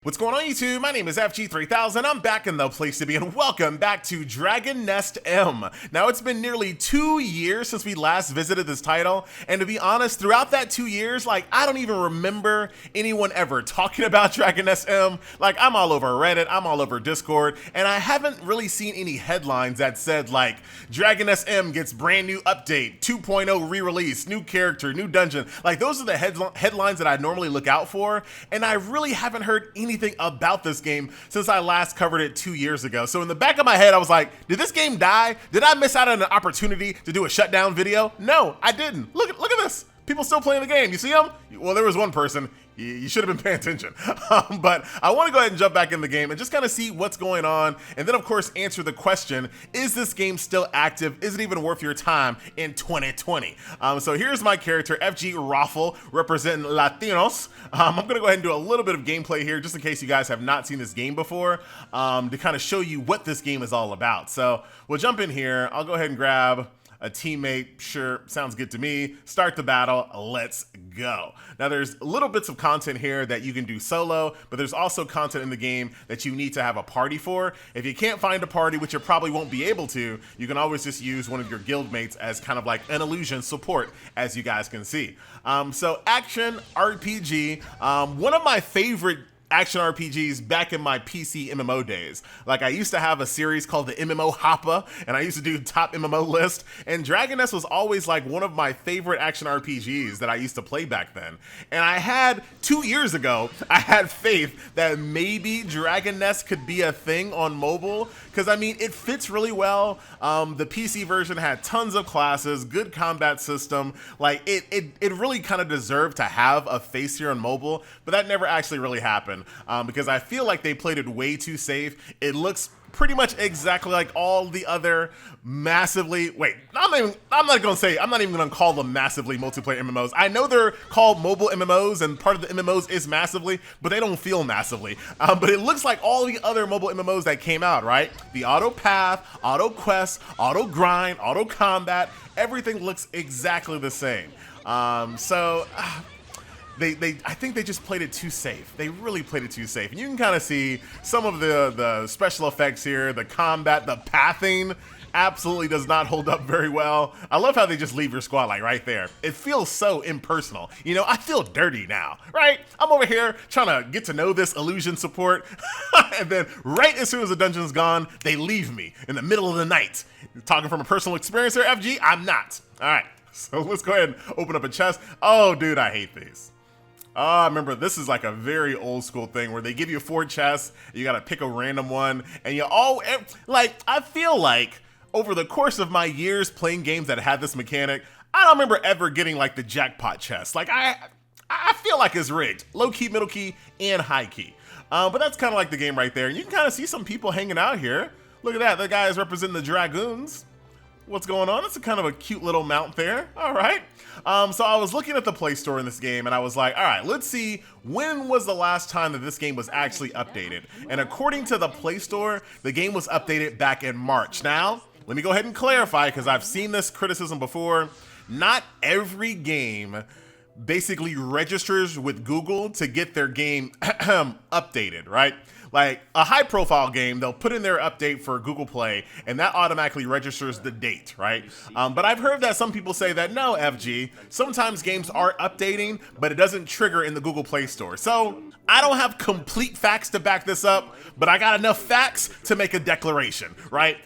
What's going on YouTube? My name is FG3000. I'm back in the place to be, and welcome back to Dragon Nest M. Now it's been nearly 2 years since we last visited this title, and to be honest, throughout that 2 years, I don't even remember anyone ever talking about Dragon Nest M. I'm all over Reddit, I'm all over Discord, and I haven't really seen any headlines that said Dragon Nest M gets brand new update, 2.0 re-release, new character, new dungeon. Those are the headlines that I normally look out for, and I really haven't heard anything about this game since I last covered it 2 years ago. So in the back of my head, I was like, did this game die? Did I miss out on an opportunity to do a shutdown video? No, I didn't. Look at this. People still playing the game. You see them? Well, there was one person. You should have been paying attention. But I want to go ahead and jump back in the game and just kind of see what's going on. And then, of course, answer the question, is this game still active? Is it even worth your time in 2020? So here's my character, FG Raffle, representing Latinos. I'm going to go ahead and do a little bit of gameplay here, just in case you guys have not seen this game before, to kind of show you what this game is all about. So we'll jump in here. I'll go ahead and grab a teammate. Sure, sounds good to me. Start the battle, let's go. Now there's little bits of content here that you can do solo, but there's also content in the game that you need to have a party for. If you can't find a party, which you probably won't be able to, you can always just use one of your guild mates as kind of like an illusion support, as you guys can see. So action RPG, one of my favorite action RPGs back in my PC MMO days. I used to have a series called the MMO Hoppa, and I used to do top MMO list, and Dragon Nest was always one of my favorite action RPGs that I used to play back then. And I had, 2 years ago, I had faith that maybe Dragon Nest could be a thing on mobile, because I mean, it fits really well. The PC version had tons of classes, good combat system. It really kind of deserved to have a face here on mobile, but that never actually really happened. Because I feel like they played it way too safe. It looks pretty much exactly like all the other massively, I'm not even gonna call them massively multiplayer MMOs. I know they're called mobile MMOs, and part of the MMOs is massively, but they don't feel massively. But it looks like all the other mobile MMOs that came out, right? The auto path, auto quest, auto grind, auto combat, everything looks exactly the same. I think they just played it too safe. They really played it too safe. And you can kind of see some of the special effects here, the combat, the pathing absolutely does not hold up very well. I love how they just leave your squad right there. It feels so impersonal. You know, I feel dirty now, right? I'm over here trying to get to know this illusion support, and then right as soon as the dungeon's gone, they leave me in the middle of the night. Talking from a personal experience here, FG? I'm not. All right, so let's go ahead and open up a chest. Oh, dude, I hate these. I remember this is a very old school thing where they give you 4 chests, you gotta pick a random one, and you all, I feel like over the course of my years playing games that had this mechanic, I don't remember ever getting the jackpot chest. I feel like it's rigged. Low key, middle key, and high key. But that's kind of the game right there. And you can kind of see some people hanging out here. Look at that, the guy is representing the dragoons. What's going on? It's a kind of a cute little mount there. All right. So I was looking at the Play Store in this game, and I was like, all right, let's see, when was the last time that this game was actually updated? And according to the Play Store, the game was updated back in March. Now, let me go ahead and clarify, because I've seen this criticism before. Not every game basically registers with Google to get their game updated, right? A high profile game, they'll put in their update for Google Play, and that automatically registers the date, right? But I've heard that some people say that no, FG, sometimes games are updating, but it doesn't trigger in the Google Play Store. So I don't have complete facts to back this up, but I got enough facts to make a declaration, right?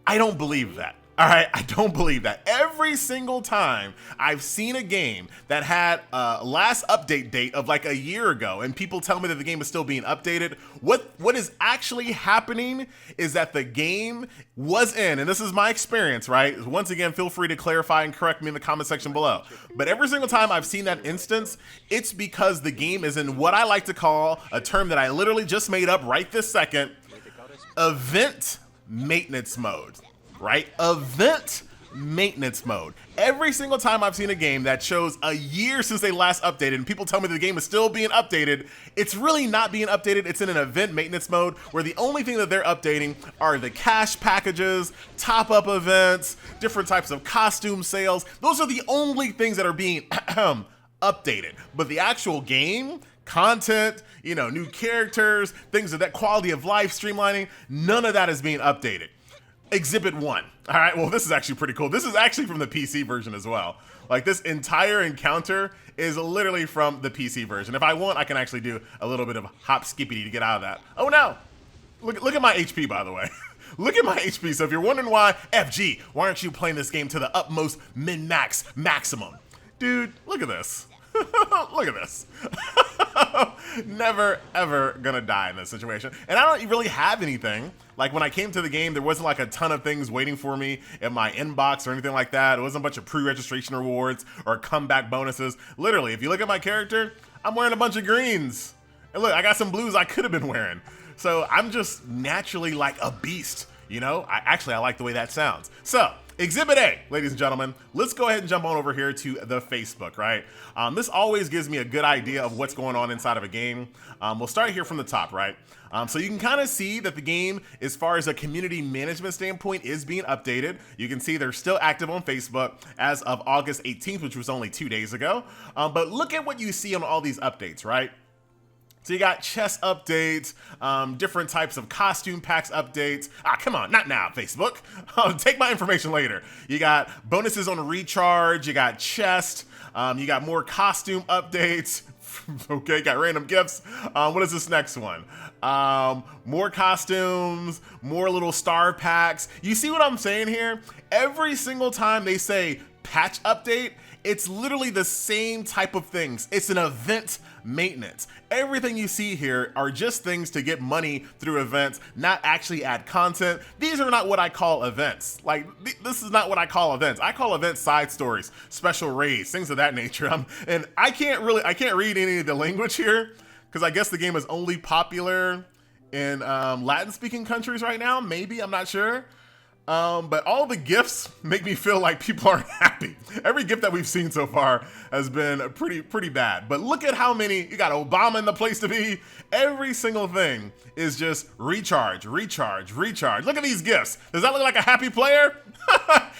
I don't believe that. All right, I don't believe that. Every single time I've seen a game that had a last update date of a year ago, and people tell me that the game is still being updated, what is actually happening is that the game was in, and this is my experience, right? Once again, feel free to clarify and correct me in the comment section below. But every single time I've seen that instance, it's because the game is in what I like to call, a term that I literally just made up right this second, event maintenance mode. Right? Event maintenance mode. Every single time I've seen a game that shows a year since they last updated and people tell me the game is still being updated, it's really not being updated. It's in an event maintenance mode where the only thing that they're updating are the cash packages, top-up events, different types of costume sales. Those are the only things that are being updated. But the actual game content, you know, new characters, things of that quality of life, streamlining, none of that is being updated. Exhibit 1. All right, well, this is actually pretty cool. This is actually from the PC version as well. Like, this entire encounter is literally from the PC version. If I want, I can actually do a little bit of hop skippity to get out of that. Oh no! Look at my HP, by the way. Look at my HP. So if you're wondering why, FG, why aren't you playing this game to the utmost min-max maximum? Dude, look at this. Look at this. Never, ever gonna die in this situation. And I don't really have anything. Like, when I came to the game, there wasn't like a ton of things waiting for me in my inbox or anything like that. It wasn't a bunch of pre-registration rewards or comeback bonuses. Literally, if you look at my character, I'm wearing a bunch of greens. And look, I got some blues I could have been wearing. So I'm just naturally like a beast, you know? I like the way that sounds. So, Exhibit A, ladies and gentlemen, let's go ahead and jump on over here to the Facebook, right? This always gives me a good idea of what's going on inside of a game. We'll start here from the top, right? So you can kind of see that the game, as far as a community management standpoint, is being updated. You can see they're still active on Facebook as of August 18th, which was only 2 days ago. But look at what you see on all these updates, right? So you got chess updates, different types of costume packs updates. Come on, not now, Facebook. Take my information later. You got bonuses on recharge, you got chest, you got more costume updates. Okay, got random gifts. What is this next one? More costumes, more little star packs. You see what I'm saying here? Every single time they say patch update, it's literally the same type of things. It's an event maintenance. Everything you see here are just things to get money through events, not actually add content. These are not what I call events. Like, this is not what I call events. I call events side stories, special raids, things of that nature. And I can't read any of the language here, because I guess the game is only popular in Latin-speaking countries right now. Maybe, I'm not sure. But all the gifts make me feel like people aren't happy. Every gift that we've seen so far has been pretty bad. But look at how many, you got Obama in the place to be. Every single thing is just recharge, recharge, recharge. Look at these gifts. Does that look like a happy player?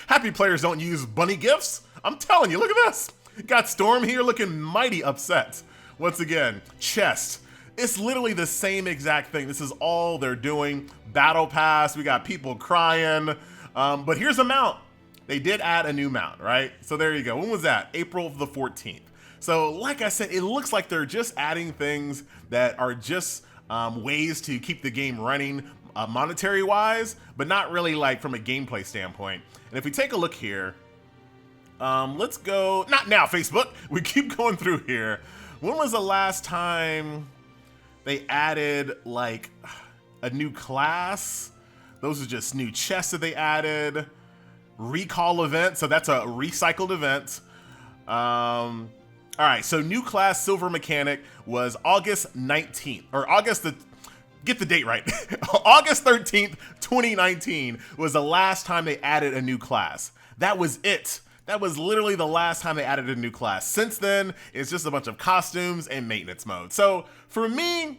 Happy players don't use bunny gifts. I'm telling you, look at this. You got Storm here looking mighty upset. Once again, chest. It's literally the same exact thing. This is all they're doing. Battle Pass, we got people crying. But here's a mount. They did add a new mount, right? So there you go. When was that? April the 14th. So like I said, it looks like they're just adding things that are just ways to keep the game running monetary wise, but not really like from a gameplay standpoint. And if we take a look here, let's go, not now, Facebook. We keep going through here. When was the last time they added like a new class? Those are just new chests that they added. Recall event, so that's a recycled event. All right, so new class silver mechanic was August 19th, or get the date right. August 13th, 2019 was the last time they added a new class. That was it. That was literally the last time they added a new class. Since then, it's just a bunch of costumes and maintenance mode. So for me,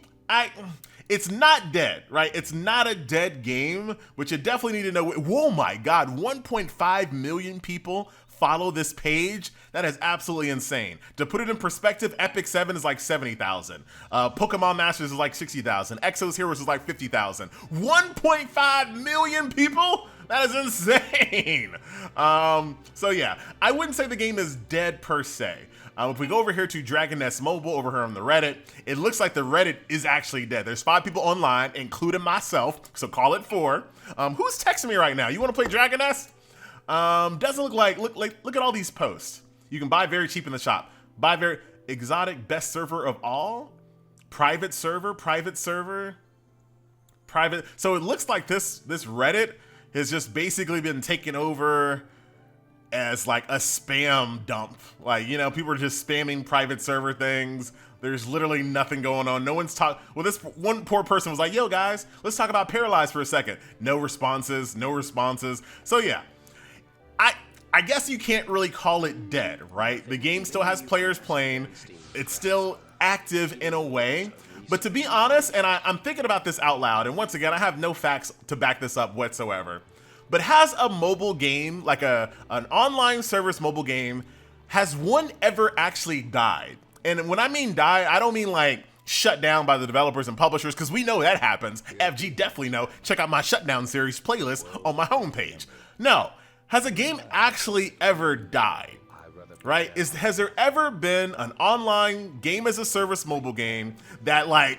it's not dead, right? It's not a dead game, which you definitely need to know. Whoa, my God, 1.5 million people follow this page. That is absolutely insane. To put it in perspective, Epic 7 is like 70,000. Pokemon Masters is like 60,000. Exos Heroes is like 50,000. 1.5 million people? That is insane. So yeah, I wouldn't say the game is dead per se. If we go over here to Dragon Nest Mobile over here on the Reddit, it looks like the Reddit is actually dead. There's 5 people online, including myself, so call it 4. Who's texting me right now? You want to play Dragon Nest? Doesn't look like, look at all these posts. You can buy very cheap in the shop. Buy very exotic, best server of all, private server, private server, private. So it looks like this Reddit has just basically been taken over as like a spam dump. Like, you know, people are just spamming private server things. There's literally nothing going on. No one's talking. Well, this one poor person was like, yo guys, let's talk about Paralyzed for a second. No responses, no responses. So yeah, I guess you can't really call it dead, right? The game still has players playing. It's still active in a way. But to be honest, and I'm thinking about this out loud, and once again, I have no facts to back this up whatsoever, but has a mobile game, like an online service mobile game, has one ever actually died? And when I mean die, I don't mean like shut down by the developers and publishers, because we know that happens. FG definitely know. Check out my shutdown series playlist on my homepage. No, has a game actually ever died? Right? Has there ever been an online game as a service mobile game that like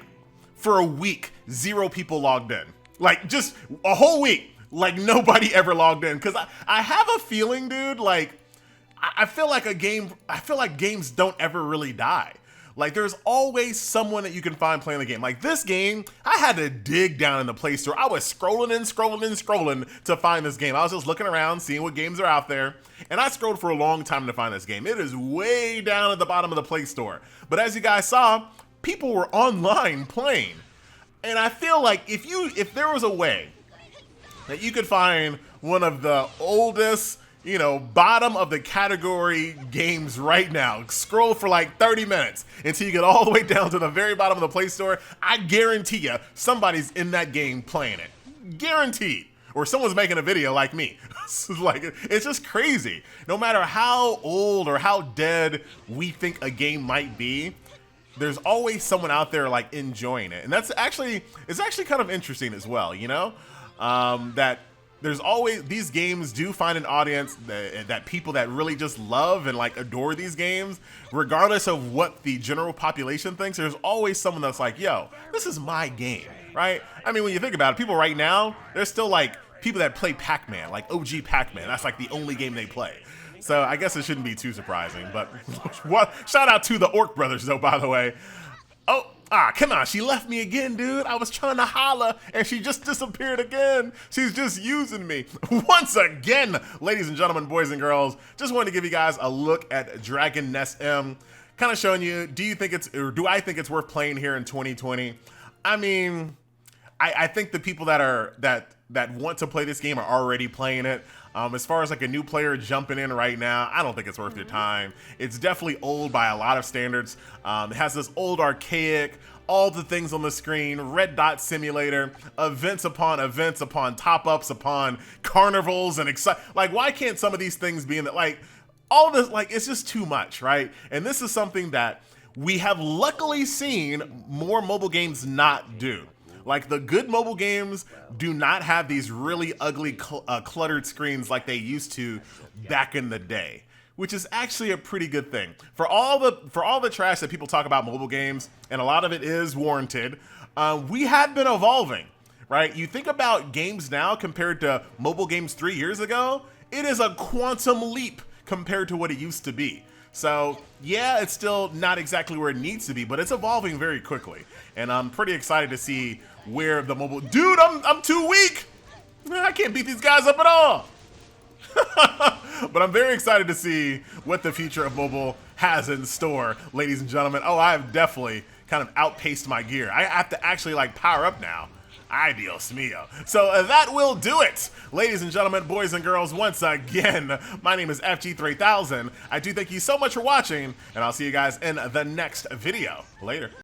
for a week, 0 people logged in? Like just a whole week, like nobody ever logged in? Because I have a feeling, dude, like I feel like games don't ever really die. Like there's always someone that you can find playing the game. Like this game, I had to dig down in the Play Store. I was scrolling to find this game. I was just looking around, seeing what games are out there. And I scrolled for a long time to find this game. It is way down at the bottom of the Play Store. But as you guys saw, people were online playing. And I feel like if there was a way that you could find one of the oldest, you know, bottom of the category games right now, scroll for like 30 minutes until you get all the way down to the very bottom of the Play Store, I guarantee you somebody's in that game playing it. Guaranteed. Or someone's making a video like me. Like, it's just crazy. No matter how old or how dead we think a game might be, there's always someone out there like enjoying it. And it's actually kind of interesting as well, you know? That there's always, these games do find an audience that people that really just love and like adore these games, regardless of what the general population thinks. There's always someone that's like, yo, this is my game, right? I mean, when you think about it, people right now, there's still like people that play Pac-Man, like OG Pac-Man. That's like the only game they play. So I guess it shouldn't be too surprising, but shout out to the Orc Brothers though, by the way. Come on, she left me again, dude. I was trying to holla, and she just disappeared again. She's just using me. Once again, ladies and gentlemen, boys and girls, just wanted to give you guys a look at Dragon Nest M, kind of showing you, do I think it's worth playing here in 2020? I mean, I think the people that want to play this game are already playing it. As far as like a new player jumping in right now, I don't think it's worth your time. It's definitely old by a lot of standards. It has this old archaic, all the things on the screen, red dot simulator, events upon top-ups upon carnivals and like, why can't some of these things be in that? Like, all this, like, it's just too much, right? And this is something that we have luckily seen more mobile games not do. Like the good mobile games do not have these really ugly cluttered screens like they used to back in the day, which is actually a pretty good thing. For all the trash that people talk about mobile games, and a lot of it is warranted, we have been evolving, right? You think about games now compared to mobile games 3 years ago, it is a quantum leap compared to what it used to be. So yeah, it's still not exactly where it needs to be, but it's evolving very quickly. And I'm pretty excited to see where the mobile, dude, I'm too weak. I can't beat these guys up at all. But I'm very excited to see what the future of mobile has in store, ladies and gentlemen. Oh, I've definitely kind of outpaced my gear. I have to actually like power up now. Ay, Dios mío. So that will do it. Ladies and gentlemen, boys and girls, once again, my name is FG3000. I do thank you so much for watching, and I'll see you guys in the next video. Later.